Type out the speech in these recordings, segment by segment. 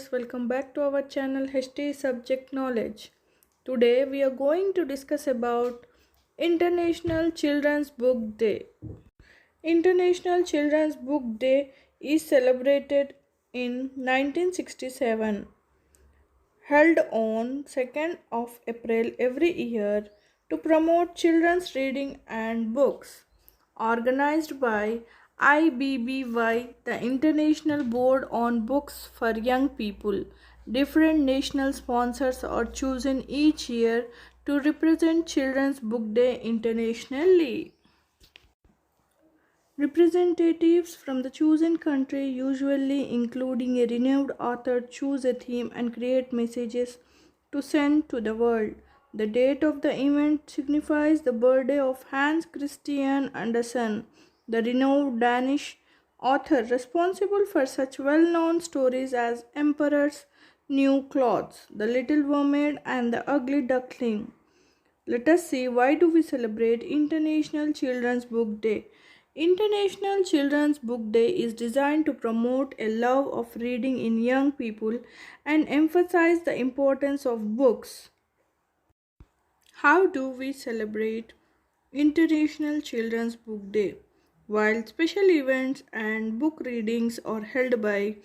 viewers, welcome back to our channel HT Subject Knowledge. Today we are going to discuss about International Children's Book Day. International Children's Book Day is celebrated in 1967, held on 2nd of April every year to promote children's reading and books. Organized by IBBY, the International Board on Books for Young People. Different national sponsors are chosen each year to represent Children's Book Day internationally. Representatives from the chosen country, usually including a renowned author, choose a theme and create messages to send to the world. The date of the event signifies the birthday of Hans Christian Andersen, the renowned Danish author responsible for such well-known stories as Emperor's New Clothes, The Little Mermaid, and The Ugly Duckling. Let us see, why do we celebrate International Children's Book Day? International Children's Book Day is designed to promote a love of reading in young people and emphasize the importance of books. How do we celebrate International Children's Book Day? While special events and book readings are held by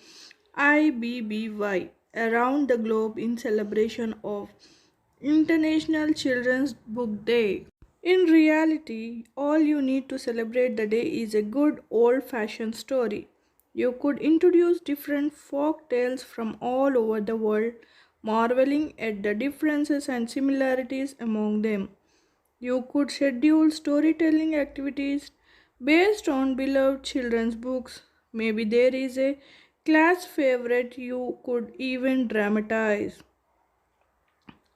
IBBY around the globe in celebration of International Children's Book Day. In reality, all you need to celebrate the day is a good old-fashioned story. You could introduce different folk tales from all over the world, marveling at the differences and similarities among them. You could schedule storytelling activities based on beloved children's books. Maybe there is a class favorite you could even dramatize.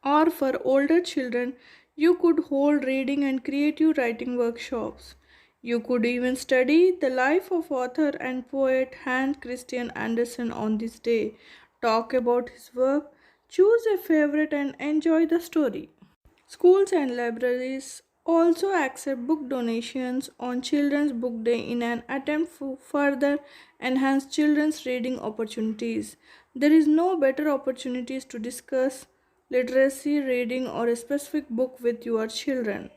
Or for older children, you could hold reading and creative writing workshops. You could even study the life of author and poet Hans Christian Andersen on this day, talk about his work, choose a favorite and enjoy the story. Schools and libraries also accept book donations on Children's Book Day in an attempt to further enhance children's reading opportunities. There is no better opportunities to discuss literacy, reading, or a specific book with your children.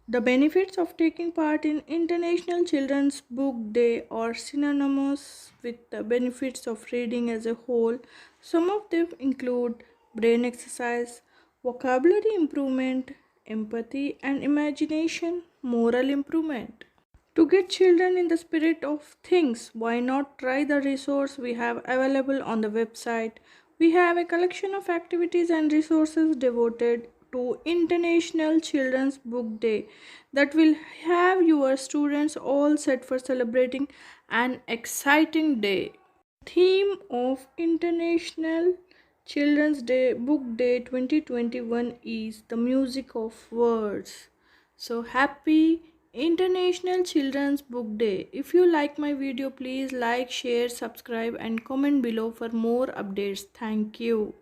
The benefits of taking part in International Children's Book Day are synonymous with the benefits of reading as a whole. Some of them include brain exercise, vocabulary improvement, empathy and imagination, moral improvement. To get children in the spirit of things, why not try the resource we have available on the website? We have a collection of activities and resources devoted to International Children's Book Day that will have your students all set for celebrating an exciting day. Theme of International Children's Day Book Day 2021 is the music of words. So happy International Children's Book Day. If you like my video, please like, share, subscribe and comment below for more updates. Thank you.